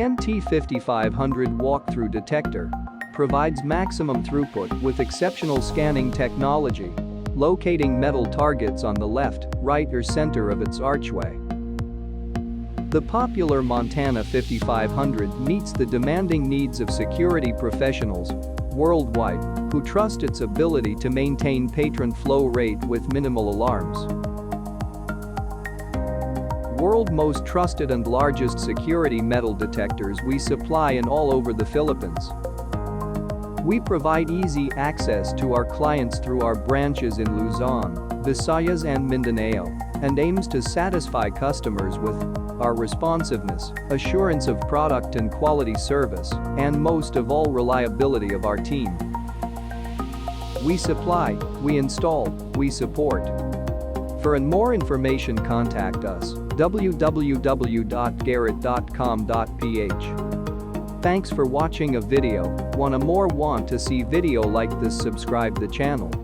MT5500 walkthrough detector provides maximum throughput with exceptional scanning technology, locating metal targets on the left, right or center of its archway. The popular Montana 5500 meets the demanding needs of security professionals worldwide who trust its ability to maintain patron flow rate with minimal alarms. World most trusted and largest security metal detectors we supply in all over the Philippines. We provide easy access to our clients through our branches in Luzon, Visayas and Mindanao, and aims to satisfy customers with our responsiveness, assurance of product and quality service, and most of all reliability of our team. We supply, we install, we support. For more information contact us www.garrett.com.ph. Thanks for watching a video. Want to see video like this, subscribe the channel.